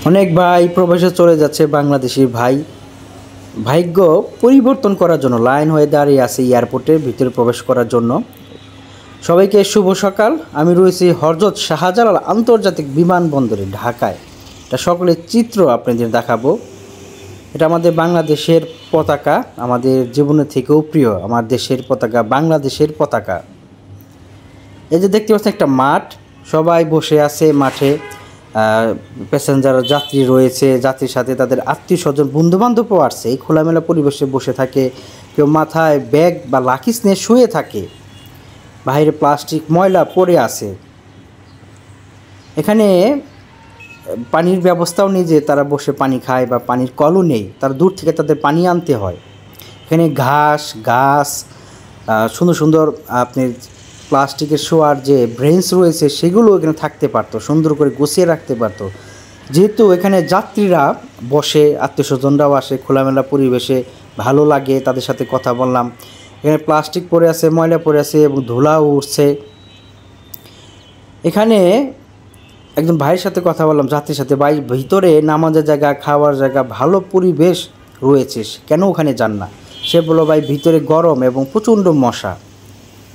অনেক ভাই প্রবাসে চলে যাচ্ছে। বাংলাদেশি ভাই ভাগ্য পরিবর্তন করার জন্য লাইন হয়ে দাঁড়িয়ে আছে এয়ারপোর্টের ভিতরে প্রবেশ করার জন্য। সবাইকে শুভ সকাল। আমি রয়েছি হযরত শাহজালাল আন্তর্জাতিক বিমানবন্দরে ঢাকায়। এটা সকলের চিত্র আপনাদের দেখাবো। এটা আমাদের বাংলাদেশের পতাকা, আমাদের জীবনের থেকেও প্রিয় আমার দেশের পতাকা, বাংলাদেশের পতাকা। এই যে দেখতে পাচ্ছেন একটা মাঠ, সবাই বসে আছে মাঠে। প্যাসেঞ্জার যাত্রী রয়েছে, যাত্রীর সাথে তাদের আত্মীয় স্বজন বন্ধুবান্ধবও আসছে। এই খোলামেলা পরিবেশে বসে থাকে, কেউ মাথায় ব্যাগ বা লাকিস নিয়ে শুয়ে থাকে, বাইরে প্লাস্টিক ময়লা পড়ে আছে। এখানে পানির ব্যবস্থাও নেই যে তারা বসে পানি খায়, বা পানির কলও নেই, তারা দূর থেকে তাদের পানি আনতে হয়। এখানে ঘাস গাছ, সুন্দর সুন্দর আপনি প্লাস্টিকের শোয়ার যে ব্রেঞ্চ রয়েছে সেগুলো এখানে থাকতে পারতো, সুন্দর করে গুছিয়ে রাখতে পারতো। যেহেতু এখানে যাত্রীরা বসে, আত্মীয় স্বজনরাও আসে, খোলামেলা পরিবেশে ভালো লাগে, তাদের সাথে কথা বললাম। এখানে প্লাস্টিক পড়ে আছে, ময়লা পড়ে আছে এবং ধুলাও উঠছে। এখানে একজন ভাইয়ের সাথে কথা বললাম, যাত্রীর সাথে। ভাই, ভিতরে নামাজের জায়গা, খাওয়ার জায়গা, ভালো পরিবেশ রয়েছে, কেন ওখানে যান না? সে বলল, ভাই ভিতরে গরম এবং প্রচণ্ড মশা,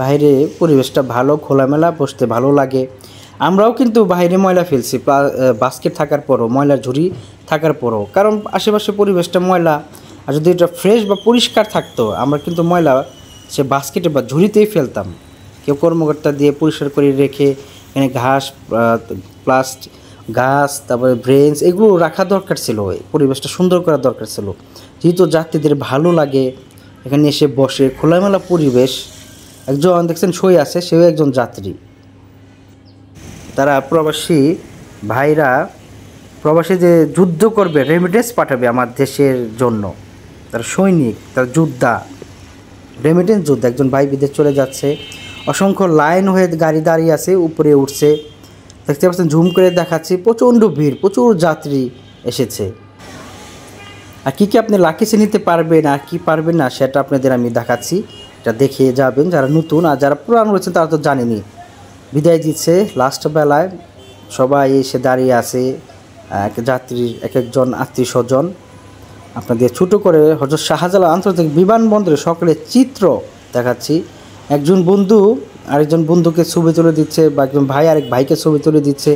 বাইরে পরিবেশটা ভালো, খোলামেলা, বসতে ভালো লাগে। আমরাও কিন্তু বাইরে ময়লা ফেলছি, বাস্কেট থাকার পরও, ময়লার ঝুড়ি থাকার পরও, কারণ আশেপাশে পরিবেশটা ময়লা। আর যদি এটা ফ্রেশ বা পরিষ্কার থাকতো, আমরা কিন্তু ময়লা সে বাস্কেটে বা ঝুড়িতেই ফেলতাম। কেউ কর্মকর্তা দিয়ে পরিষ্কার করে রেখে এখানে ঘাস, গাছ, তারপরে ব্রেঞ্চ, এগুলো রাখা দরকার ছিল, পরিবেশটা সুন্দর করা দরকার ছিল। যেহেতু যাত্রীদের ভালো লাগে এখানে এসে বসে, খোলামেলা পরিবেশ। একজন দেখছেন শুয়ে আছে, সেও একজন যাত্রী। তারা প্রবাসী ভাইরা, প্রবাসী যে যুদ্ধ করবে, রেমিটেন্স পাঠাবে আমার দেশের জন্য, তারা সৈনিক, তারা যোদ্ধা, রেমিটেন্স যোদ্ধা। একজন ভাই বিদেশ চলে যাচ্ছে, অসংখ্য লাইন হয়ে গাড়ি দাঁড়িয়ে আছে, উপরে উঠছে। দেখতে পাচ্ছেন, ঝুম করে দেখাচ্ছি, প্রচণ্ড ভিড়, প্রচুর যাত্রী এসেছে। আর কী আপনি লাকিসে নিতে পারবেন আর কি পারবেন না, সেটা আপনাদের আমি দেখাচ্ছি। এটা দেখে যাবেন যারা নতুন, আর যারা পুরানো রয়েছেন তারা তো জানেনি। বিদায় দিচ্ছে লাস্ট বেলায়, সবাই এসে দাঁড়িয়ে আছে, এক যাত্রীর এক একজন আত্মীয় স্বজন। আপনাদের ছোটো করে হযরত শাহজালাল আন্তর্জাতিক বিমানবন্দরে সকলের চিত্র দেখাচ্ছি। একজন বন্ধু আরেকজন বন্ধুকে ছবি তুলে দিচ্ছে, বা একজন ভাই আরেক ভাইকে ছবি তুলে দিচ্ছে,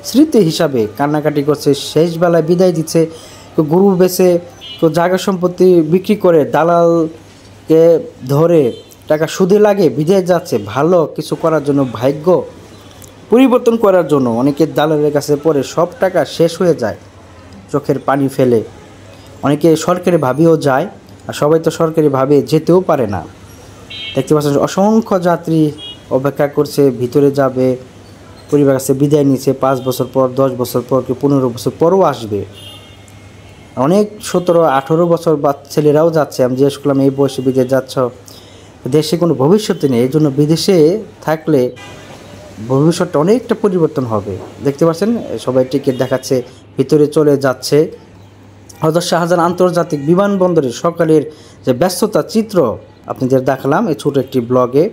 স্মৃতি হিসাবে কান্নাকাটি করছে। শেষ বেলায় বিদায় দিচ্ছে। কেউ গরু বেচে, কেউ জায়গা সম্পত্তি বিক্রি করে, দালালকে ধরে টাকা সুদে লাগে বিদেশ যাচ্ছে ভালো কিছু করার জন্য, ভাগ্য পরিবর্তন করার জন্য। অনেকে দালালের কাছে পড়ে, সব টাকা শেষ হয়ে যায়, চোখের পানি ফেলে। অনেকে সরকারিভাবেও যায়, আর সবাই তো সরকারিভাবে যেতেও পারে না। দেখতে পাচ্ছেন অসংখ্য যাত্রী অপেক্ষা করছে, ভিতরে যাবে, পরিবার কাছে বিদায় নিচ্ছে। 5 বছর পর, 10 বছর পর, কি 15 বছর পরও আসবে। অনেক 17-18 বছর বা ছেলেরাও যাচ্ছে। আমি জিজ্ঞেস করলাম, এই বয়সে বিদেশ যাচ্ছ, দেশে কোনো ভবিষ্যৎ নেই, এই জন্য বিদেশে থাকলে ভবিষ্যৎটা অনেকটা পরিবর্তন হবে। দেখতে পাচ্ছেন সবাই টিকিট দেখাচ্ছে, ভিতরে চলে যাচ্ছে। হযরত শাহজালাল আন্তর্জাতিক বিমানবন্দরের সকালের যে ব্যস্ততা চিত্র আপনাদের দেখালাম এই ছোটো একটি ব্লগে।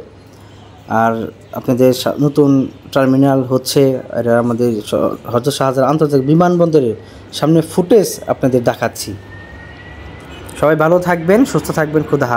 আর আপনাদের নতুন টার্মিনাল হচ্ছে, এটা আমাদের হযরত শাহজালাল আন্তর্জাতিক বিমানবন্দরের সামনে ফুটেজ আপনাদের দেখাচ্ছি। সবাই ভালো থাকবেন, সুস্থ থাকবেন, খুদা হাফেজ।